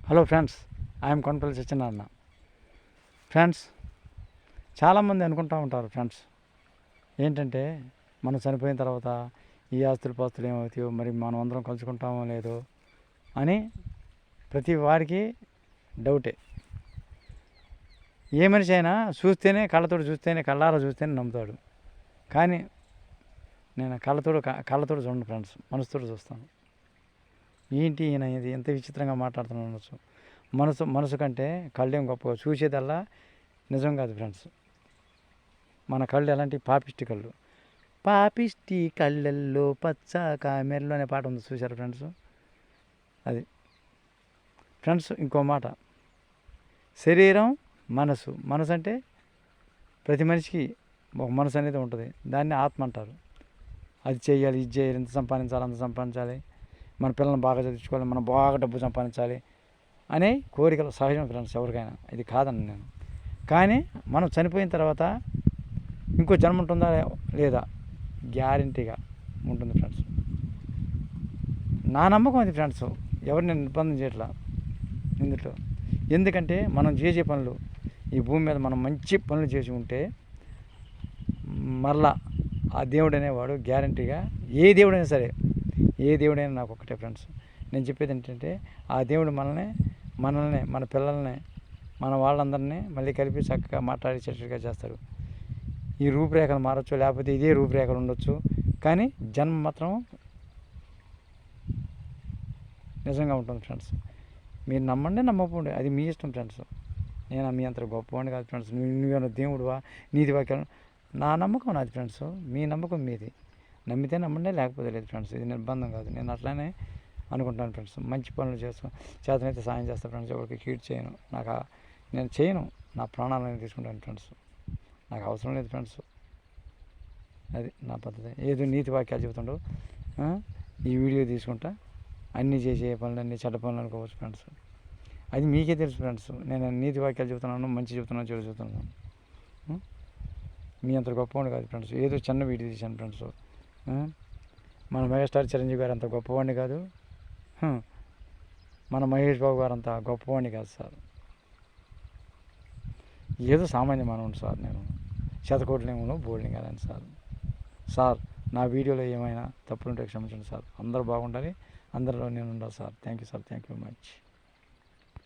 Hello friends, I'm Konapalli Satyanarayana. Friends, చాలామంది అనుకుంటూ ఉంటారు ఫ్రెండ్స్, ఏంటంటే మనం చనిపోయిన తర్వాత ఈ ఆస్తులు పాస్తులు ఏమవుతాయో, మరి మనం అందరం కలుసుకుంటామో లేదో అని ప్రతి వారికి డౌటే. ఏ మనిషి అయినా చూస్తేనే, కళ్ళతోటి చూస్తేనే, కళ్ళారా చూస్తేనే నమ్ముతాడు. కానీ నేను కళ్ళతోటి చూడండి ఫ్రెండ్స్, మనసుతోటి చూస్తాను. ఏంటి ఈయన ఇది ఎంత విచిత్రంగా మాట్లాడుతున్నాను అనొచ్చు. మనసు కంటే కళ్ళేం గొప్పగా, చూసేదల్లా నిజం కాదు ఫ్రెండ్స్. మన కళ్ళు ఎలాంటి పాపిష్టి కళ్ళు. పాపిష్టి కళ్ళల్లో పచ్చ కామెర్లో అనే పాట ఉంది, చూశారు ఫ్రెండ్స్? అది ఫ్రెండ్స్. ఇంకో మాట, శరీరం మనసు అంటే ప్రతి మనిషికి ఒక మనసు అనేది ఉంటుంది. దాన్ని ఆత్మ అంటారు. అది చేయాలి, ఇది చేయాలి, ఇంత సంపాదించాలి, అంత సంపాదించాలి, మన పిల్లల్ని బాగా చదివించుకోవాలి, మనం బాగా డబ్బు సంపాదించాలి అనే కోరికలు సహజం ఫ్రెండ్స్, ఎవరికైనా. ఇది కాదని నేను. కానీ మనం చనిపోయిన తర్వాత ఇంకో జన్మ ఉంటుందా లేదా, గ్యారంటీగా ఉంటుంది ఫ్రెండ్స్. నా నమ్మకం అది ఫ్రెండ్స్. ఎవరిని నేను నిర్బంధం చేయట్లా ఇందులో. ఎందుకంటే మనం చేసే పనులు, ఈ భూమి మీద మనం మంచి పనులు చేసి ఉంటే మరలా ఆ దేవుడు అనేవాడు గ్యారంటీగా, ఏ దేవుడైనా సరే, ఏ దేవుడైనా నాకు ఒకటే ఫ్రెండ్స్. నేను చెప్పేది ఏంటంటే, ఆ దేవుడు మనల్ని మన పిల్లల్ని, మన వాళ్ళందరినీ మళ్ళీ కలిపి చక్కగా మాట్లాడేటట్టుగా చేస్తారు. ఈ రూపురేఖలు మారచ్చు, లేకపోతే ఇదే రూపురేఖలు ఉండొచ్చు, కానీ జన్మ మాత్రం నిజంగా ఉంటుంది ఫ్రెండ్స్. మీరు నమ్మండి, నమ్మకపోండి, అది మీ ఇష్టం ఫ్రెండ్స్. నేను మీ అంత గొప్పవాడిని కాదు ఫ్రెండ్స్. నువ్వేమో దేవుడువా, నీతి వాక్యం, నా నమ్మకం నాది ఫ్రెండ్స్, మీ నమ్మకం మీది. నమ్మితే నమ్మండి, లేకపోతే లేదు ఫ్రెండ్స్. ఇది నిర్బంధం కాదు. నేను అట్లానే అనుకుంటాను ఫ్రెండ్స్. మంచి పనులు చేతనైతే సాయం చేస్తాను ఫ్రెండ్స్. ఎవరికి కీడు చేయను. నేను చేయను, నా ప్రాణాలను తీసుకుంటాను ఫ్రెండ్స్. నాకు అవసరం లేదు ఫ్రెండ్స్. అది నా పద్ధతి. ఏదో నీతి వాక్యాలు చెబుతుండవు, ఈ వీడియో తీసుకుంటా అన్నీ చేసే పనులన్నీ చెడ్డ పనులు అనుకోవచ్చు ఫ్రెండ్స్. అది మీకే తెలుసు ఫ్రెండ్స్. నేను నీతి వాక్యాలు చెబుతున్నాను, మంచి చెబుతున్నాను, చెడు చెబుతున్నాను. మీ అంత గొప్పవాడిని కాదు ఫ్రెండ్స్. ఏదో చిన్న వీడియో తీశాను ఫ్రెండ్స్. మన మెగాస్టార్ చిరంజీవి గారు అంత గొప్పవాడిని కాదు, మన మహేష్ బాబు గారు అంత గొప్పవాడిని కాదు సార్. ఏదో సామాన్య మానవుడు సార్. నేను శతకోట్లేమో బోల్డింగ్ కాదని సార్. నా వీడియోలో ఏమైనా తప్పులుంటే క్షమించండి సార్. అందరూ బాగుండాలి, అందరిలో నేను ఉండాలి sir. Thank you sir, thank you much.